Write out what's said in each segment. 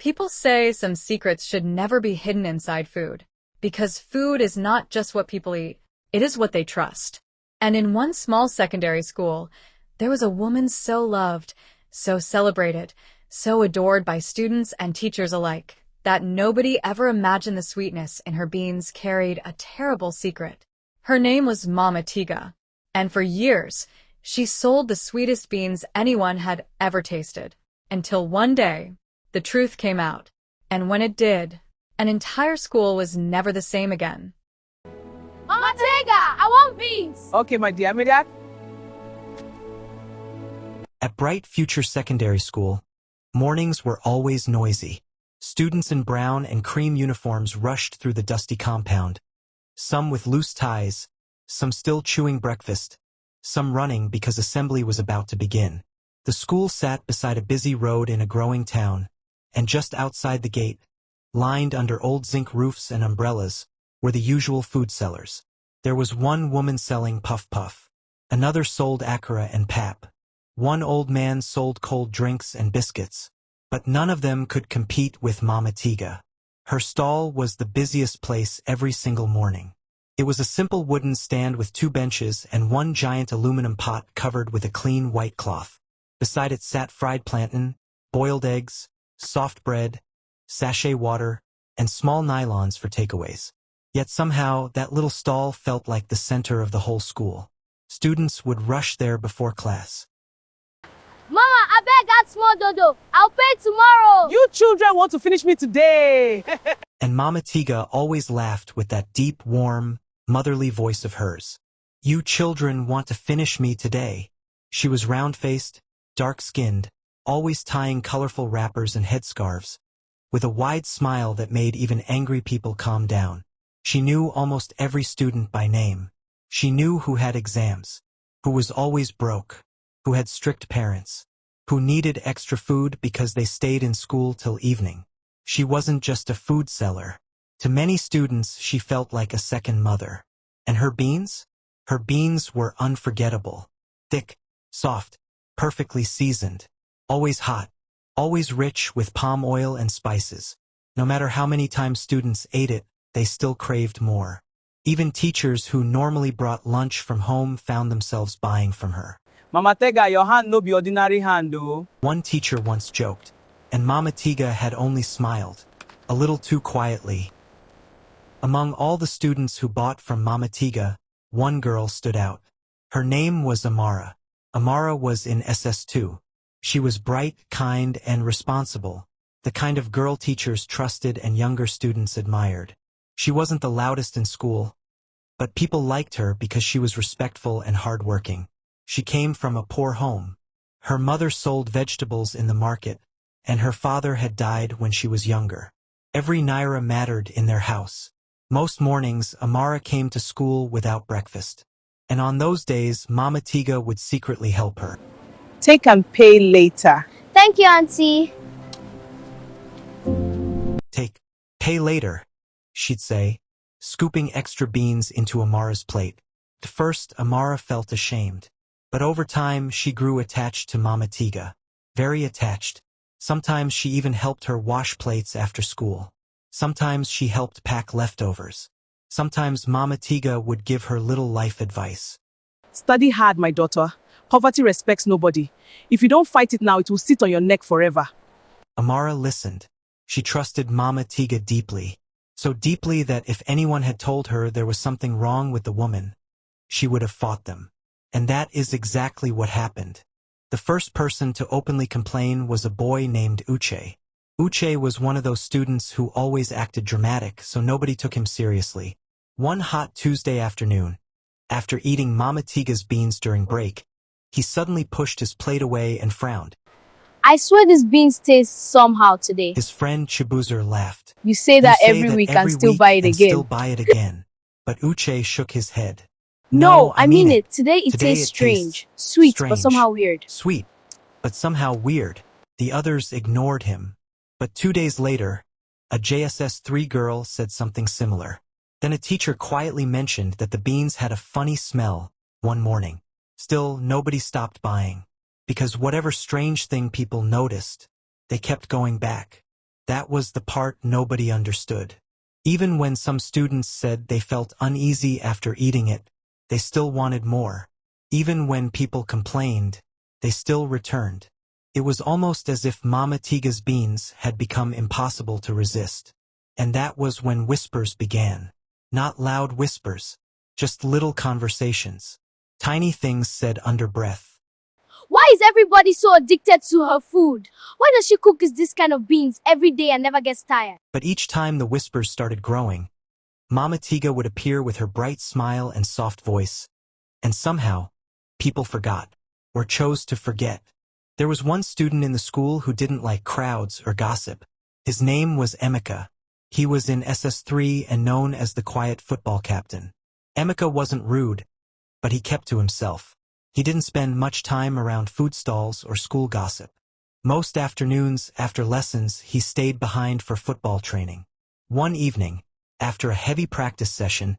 People say some secrets should never be hidden inside food, because food is not just what people eat, it is what they trust. And in one small secondary school, there was a woman so loved, so celebrated, so adored by students and teachers alike, that nobody ever imagined the sweetness in her beans carried a terrible secret. Her name was Mama Tega, and for years, she sold the sweetest beans anyone had ever tasted, until one day, the truth came out, and when it did, an entire school was never the same again. Mama Tega, I want beans! Okay, my dear, Media. At Bright Future Secondary School, mornings were always noisy. Students in brown and cream uniforms rushed through the dusty compound, some with loose ties, some still chewing breakfast, some running because assembly was about to begin. The school sat beside a busy road in a growing town, and just outside the gate, lined under old zinc roofs and umbrellas, were the usual food sellers. There was one woman selling puff puff, another sold akara and pap, one old man sold cold drinks and biscuits, but none of them could compete with Mama Tega. Her stall was the busiest place every single morning. It was a simple wooden stand with 2 benches and one giant aluminum pot covered with a clean white cloth. Beside it sat fried plantain, boiled eggs, soft bread, sachet water, and small nylons for takeaways. Yet somehow that little stall felt like the center of the whole school. Students would rush there before class. Mama, I beg that small dodo. I'll pay tomorrow. You children want to finish me today. And Mama Tega always laughed with that deep, warm, motherly voice of hers. You children want to finish me today. She was round-faced, dark-skinned, always tying colorful wrappers and headscarves, with a wide smile that made even angry people calm down. She knew almost every student by name. She knew who had exams, who was always broke, who had strict parents, who needed extra food because they stayed in school till evening. She wasn't just a food seller. To many students, she felt like a second mother. And her beans? Her beans were unforgettable. Thick, soft, perfectly seasoned, always hot, always rich with palm oil and spices. No matter how many times students ate it, they still craved more. Even teachers who normally brought lunch from home found themselves buying from her. Mama Tega, your hand no be ordinary hand, though. One teacher once joked, and Mama Tega had only smiled, a little too quietly. Among all the students who bought from Mama Tega, one girl stood out. Her name was Amara. Amara was in SS2. She was bright, kind, and responsible, the kind of girl teachers trusted and younger students admired. She wasn't the loudest in school, but people liked her because she was respectful and hardworking. She came from a poor home. Her mother sold vegetables in the market, and her father had died when she was younger. Every naira mattered in their house. Most mornings, Amara came to school without breakfast. And on those days, Mama Tega would secretly help her. Take and pay later. Thank you, Auntie. Pay later, she'd say, scooping extra beans into Amara's plate. At first, Amara felt ashamed. But over time, she grew attached to Mama Tega. Very attached. Sometimes she even helped her wash plates after school. Sometimes she helped pack leftovers. Sometimes Mama Tega would give her little life advice. Study hard, my daughter. Poverty respects nobody. If you don't fight it now, it will sit on your neck forever. Amara listened. She trusted Mama Tega deeply. So deeply that if anyone had told her there was something wrong with the woman, she would have fought them. And that is exactly what happened. The first person to openly complain was a boy named Uche. Uche was one of those students who always acted dramatic, so nobody took him seriously. One hot Tuesday afternoon, after eating Mama Tega's beans during break, he suddenly pushed his plate away and frowned. I swear these beans taste somehow today. His friend Chibuzer laughed. You say that every week and still buy it again. But Uche shook his head. No, I mean it. Today it tastes strange. Sweet, but strange, somehow weird. Sweet, but somehow weird. The others ignored him. But 2 days later, a JSS 3 girl said something similar. Then a teacher quietly mentioned that the beans had a funny smell one morning. Still, nobody stopped buying. Because whatever strange thing people noticed, they kept going back. That was the part nobody understood. Even when some students said they felt uneasy after eating it, they still wanted more. Even when people complained, they still returned. It was almost as if Mama Tega's beans had become impossible to resist. And that was when whispers began. Not loud whispers, just little conversations. Tiny things said under breath. Why is everybody so addicted to her food? Why does she cook this kind of beans every day and never gets tired? But each time the whispers started growing, Mama Tega would appear with her bright smile and soft voice. And somehow, people forgot, or chose to forget. There was one student in the school who didn't like crowds or gossip. His name was Emeka. He was in SS3 and known as the quiet football captain. Emeka wasn't rude, but he kept to himself. He didn't spend much time around food stalls or school gossip. Most afternoons, after lessons, he stayed behind for football training. One evening, after a heavy practice session,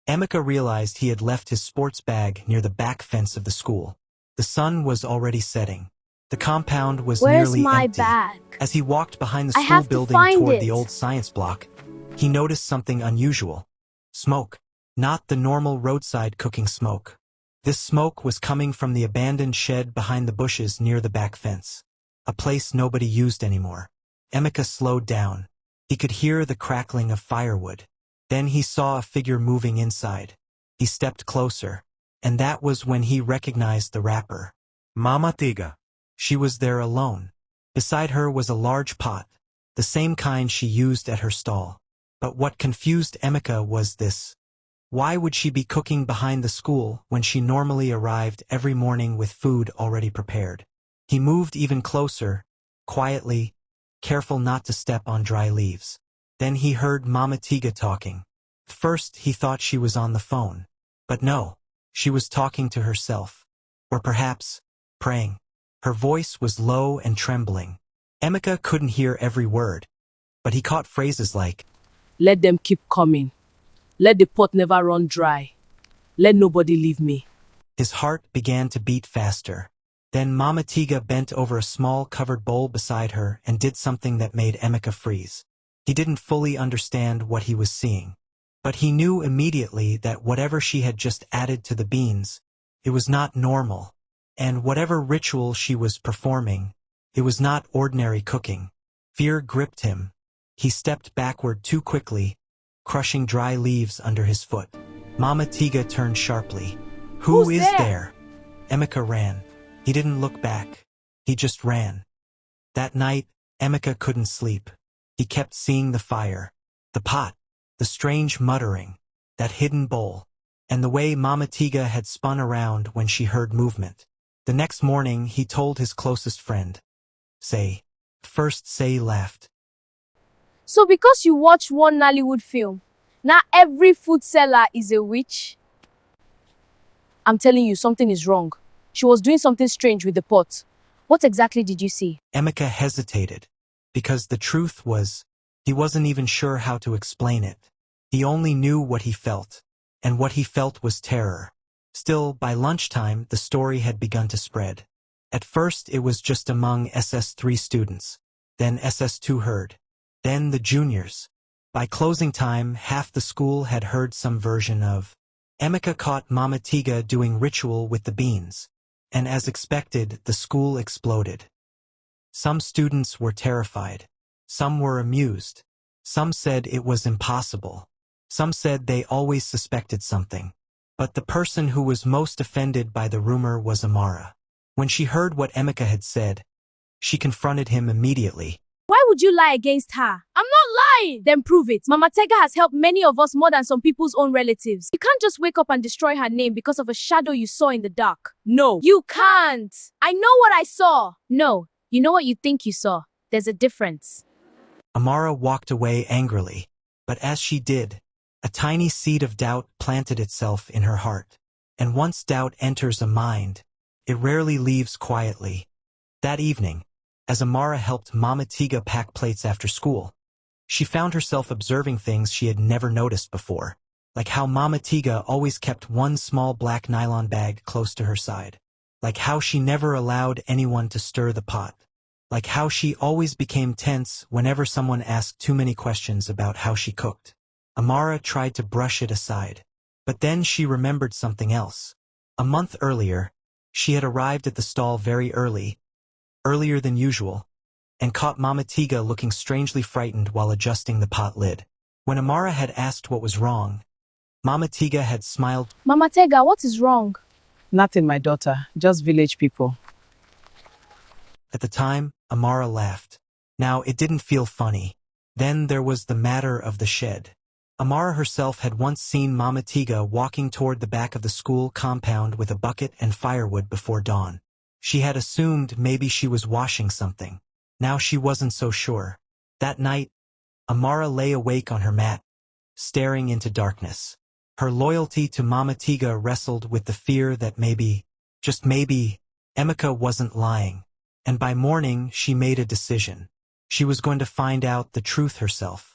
Emeka realized he had left his sports bag near the back fence of the school. The sun was already setting. The compound was Where's nearly my empty. bag? As he walked behind the I school have to building find toward it. the old science block, he noticed something unusual. Smoke. Not the normal roadside cooking smoke. This smoke was coming from the abandoned shed behind the bushes near the back fence. A place nobody used anymore. Emeka slowed down. He could hear the crackling of firewood. Then he saw a figure moving inside. He stepped closer, and that was when he recognized the rapper. Mama Tega. She was there alone. Beside her was a large pot, the same kind she used at her stall. But what confused Emeka was this. Why would she be cooking behind the school when she normally arrived every morning with food already prepared? He moved even closer, quietly, careful not to step on dry leaves. Then he heard Mama Tega talking. First he thought she was on the phone. But no, she was talking to herself. Or perhaps, praying. Her voice was low and trembling. Emeka couldn't hear every word, but he caught phrases like, Let them keep coming. Let the pot never run dry. Let nobody leave me. His heart began to beat faster. Then Mama Tega bent over a small covered bowl beside her and did something that made Emeka freeze. He didn't fully understand what he was seeing, but he knew immediately that whatever she had just added to the beans, it was not normal. And whatever ritual she was performing, it was not ordinary cooking. Fear gripped him. He stepped backward too quickly, crushing dry leaves under his foot. Mama Tega turned sharply. Who is there? Emeka ran. He didn't look back. He just ran. That night, Emeka couldn't sleep. He kept seeing the fire, the pot, the strange muttering, that hidden bowl, and the way Mama Tega had spun around when she heard movement. The next morning, he told his closest friend. First Say laughed. So because you watch one Nollywood film, now every food seller is a witch? I'm telling you, something is wrong. She was doing something strange with the pot. What exactly did you see? Emeka hesitated, because the truth was, he wasn't even sure how to explain it. He only knew what he felt, and what he felt was terror. Still, by lunchtime, the story had begun to spread. At first, it was just among SS3 students. Then SS2 heard. Then the juniors. By closing time, half the school had heard some version of. Emeka caught Mama Tega doing ritual with the beans. And as expected, the school exploded. Some students were terrified. Some were amused. Some said it was impossible. Some said they always suspected something. But the person who was most offended by the rumor was Amara. When she heard what Emeka had said, she confronted him immediately. Why would you lie against her? I'm not lying! Then prove it. Mama Tega has helped many of us more than some people's own relatives. You can't just wake up and destroy her name because of a shadow you saw in the dark. No. You can't! I know what I saw! No, you know what you think you saw. There's a difference. Amara walked away angrily, but as she did, a tiny seed of doubt planted itself in her heart. And once doubt enters a mind, it rarely leaves quietly. That evening, as Amara helped Mama Tega pack plates after school, she found herself observing things she had never noticed before, like how Mama Tega always kept one small black nylon bag close to her side, like how she never allowed anyone to stir the pot, like how she always became tense whenever someone asked too many questions about how she cooked. Amara tried to brush it aside. But then she remembered something else. A month earlier, she had arrived at the stall very early, earlier than usual, and caught Mama Tega looking strangely frightened while adjusting the pot lid. When Amara had asked what was wrong, Mama Tega had smiled. Mama Tega, what is wrong? Nothing, my daughter, just village people. At the time, Amara laughed. Now, it didn't feel funny. Then there was the matter of the shed. Amara herself had once seen Mama Tega walking toward the back of the school compound with a bucket and firewood before dawn. She had assumed maybe she was washing something. Now she wasn't so sure. That night, Amara lay awake on her mat, staring into darkness. Her loyalty to Mama Tega wrestled with the fear that maybe, just maybe, Emeka wasn't lying. And by morning, she made a decision. She was going to find out the truth herself.